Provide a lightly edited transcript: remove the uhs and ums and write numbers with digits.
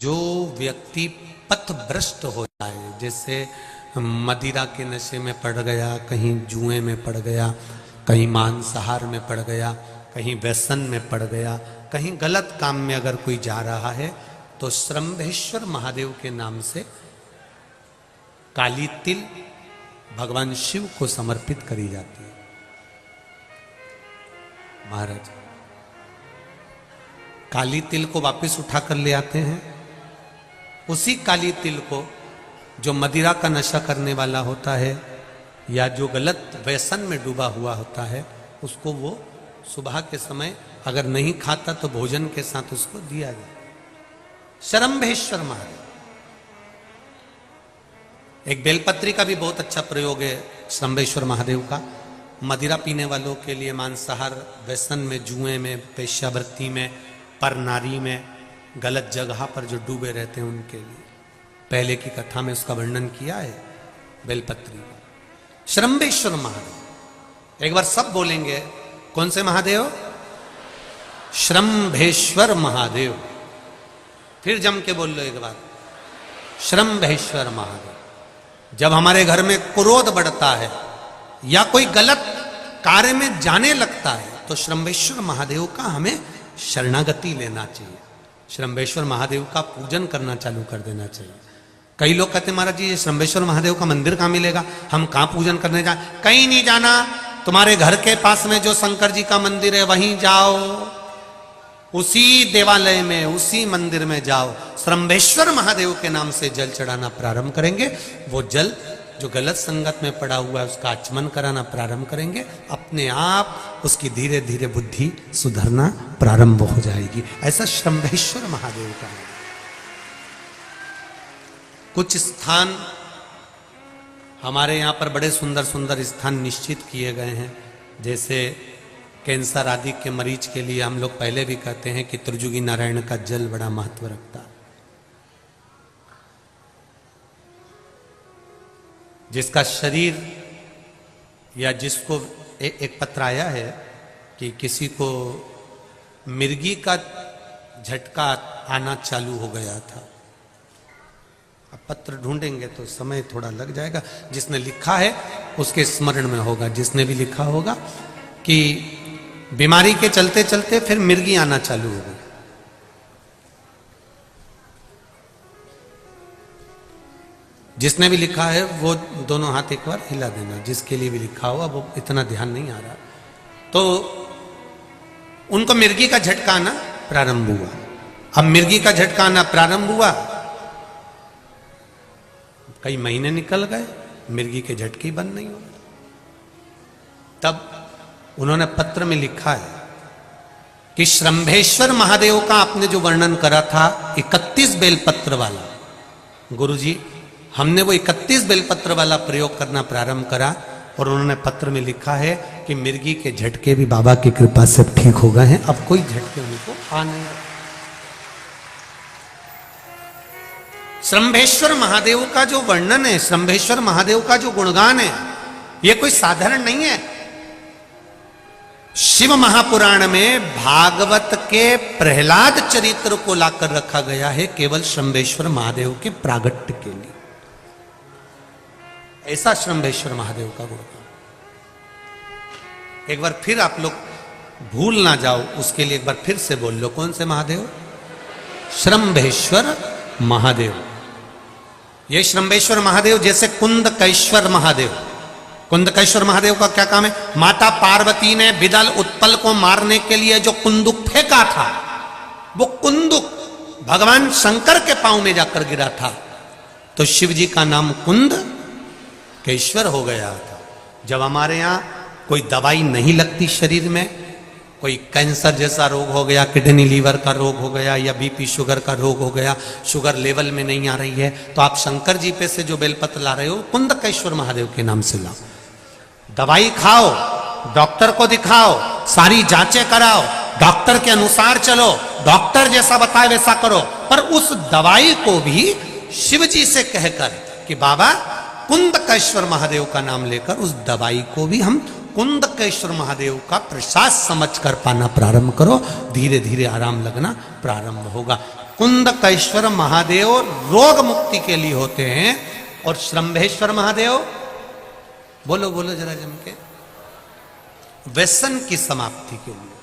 जो व्यक्ति पथभ्रष्ट हो जाए, जैसे मदिरा के नशे में पड़ गया, कहीं जुए में पड़ गया, कहीं मांसाहार में पड़ गया, कहीं व्यसन में पड़ गया, कहीं गलत काम में अगर कोई जा रहा है, तो श्रंभेश्वर महादेव के नाम से काली तिल भगवान शिव को समर्पित करी जाती है। महाराज काली तिल को वापस उठाकर ले आते हैं। उसी काली तिल को जो मदिरा का नशा करने वाला होता है या जो गलत व्यसन में डूबा हुआ होता है, उसको वो सुबह के समय अगर नहीं खाता तो भोजन के साथ उसको दिया जाए। श्रंभेश्वर महादेव। एक बेलपत्री का भी बहुत अच्छा प्रयोग है श्रंभेश्वर महादेव का। मदिरा पीने वालों के लिए, मांसाहार, व्यसन में, जुए में, वेश्यावृत्ति में, पर नारी में, गलत जगह पर जो डूबे रहते हैं उनके लिए पहले की कथा में उसका वर्णन किया है बेलपत्री का। श्रंभेश्वर महादेव। एक बार सब बोलेंगे, कौन से महादेव? श्रंभेश्वर महादेव। फिर जम के बोल लो एक बार, श्रंभेश्वर महादेव। जब हमारे घर में क्रोध बढ़ता है या कोई गलत कार्य में जाने लगता है, तो श्रंभेश्वर महादेव का हमें शरणागति लेना चाहिए। श्रंभेश्वर महादेव का पूजन करना चालू कर देना चाहिए। कई लोग कहते हैं महाराज जी ये श्रंभेश्वर महादेव का मंदिर कहाँ मिलेगा, हम कहाँ पूजन करने जाए? कहीं नहीं जाना, तुम्हारे घर के पास में जो शंकर जी का मंदिर है वहीं जाओ, उसी देवालय में, उसी मंदिर में जाओ। श्रंभेश्वर महादेव के नाम से जल चढ़ाना प्रारंभ करेंगे। वो जल जो गलत संगत में पड़ा हुआ है उसका आचमन कराना प्रारंभ करेंगे। अपने आप उसकी धीरे धीरे बुद्धि सुधरना प्रारंभ हो जाएगी। ऐसा श्रंभेश्वर महादेव का है। कुछ स्थान हमारे यहाँ पर बड़े सुंदर सुंदर स्थान निश्चित किए गए हैं। जैसे कैंसर आदि के मरीज के लिए हम लोग पहले भी कहते हैं कि त्रिजुगी नारायण का जल बड़ा महत्व रखता है। जिसका शरीर या जिसको एक पत्र आया है कि किसी को मिर्गी का झटका आना चालू हो गया था। अब पत्र ढूंढेंगे तो समय थोड़ा लग जाएगा। जिसने लिखा है उसके स्मरण में होगा। जिसने भी लिखा होगा कि बीमारी के चलते चलते फिर मिर्गी आना चालू हो गई। जिसने भी लिखा है वो दोनों हाथ एक बार हिला देना। जिसके लिए भी लिखा हुआ वो इतना ध्यान नहीं आ रहा, तो उनको मिर्गी का झटका आना प्रारंभ हुआ। अब मिर्गी का झटका आना प्रारंभ हुआ, कई महीने निकल गए, मिर्गी के झटके बंद नहीं हुए। तब उन्होंने पत्र में लिखा है कि श्रंभेश्वर महादेव का आपने जो वर्णन करा था 31 बेलपत्र वाला, गुरुजी हमने वो 31 बेलपत्र वाला प्रयोग करना प्रारंभ करा। और उन्होंने पत्र में लिखा है कि मिर्गी के झटके भी बाबा की कृपा से ठीक हो गए हैं। अब कोई झटके उनको आ नहीं। श्रंभेश्वर महादेव का जो वर्णन है, श्रंभेश्वर महादेव का जो गुणगान है, ये कोई साधारण नहीं है। शिव महापुराण में भागवत के प्रहलाद चरित्र को लाकर रखा गया है केवल श्रंभेश्वर महादेव के प्रागट्य के लिए। ऐसा श्रंभेश्वर महादेव का गुणगान। एक बार फिर आप लोग भूल ना जाओ, उसके लिए एक बार फिर से बोल लो, कौन से महादेव? श्रंभेश्वर महादेव। ये श्रंभेश्वर महादेव जैसे कुंदकेश्वर महादेव। कुंदकेश्वर महादेव का क्या काम है? माता पार्वती ने विदल उत्पल को मारने के लिए जो कुंदुक फेंका था, वो कुंदुक भगवान शंकर के पांव में जाकर गिरा था, तो शिव जी का नाम कुंदकेश्वर हो गया था। जब हमारे यहाँ कोई दवाई नहीं लगती शरीर में, कोई कैंसर जैसा रोग हो गया, किडनी लीवर का रोग हो गया, या बीपी शुगर का रोग हो गया, शुगर लेवल में नहीं आ रही है, तो आप शंकर जी पे से जो बेलपत्र ला रहे हो कुंदकेश्वर महादेव के नाम से लाओ। दवाई खाओ, डॉक्टर को दिखाओ, सारी जांचें कराओ, डॉक्टर के अनुसार चलो, डॉक्टर जैसा बताए वैसा करो, पर उस दवाई को भी शिव जी से कहकर कि बाबा कुंदकेश्वर महादेव का नाम लेकर उस दवाई को भी हम कुंदकेश्वर महादेव का प्रसाद समझ कर पाना प्रारंभ करो। धीरे धीरे आराम लगना प्रारंभ होगा। कुंदकेश्वर महादेव रोग मुक्ति के लिए होते हैं और श्रंभेश्वर महादेव, बोलो बोलो जरा जम के, व्यसन की समाप्ति के लिए।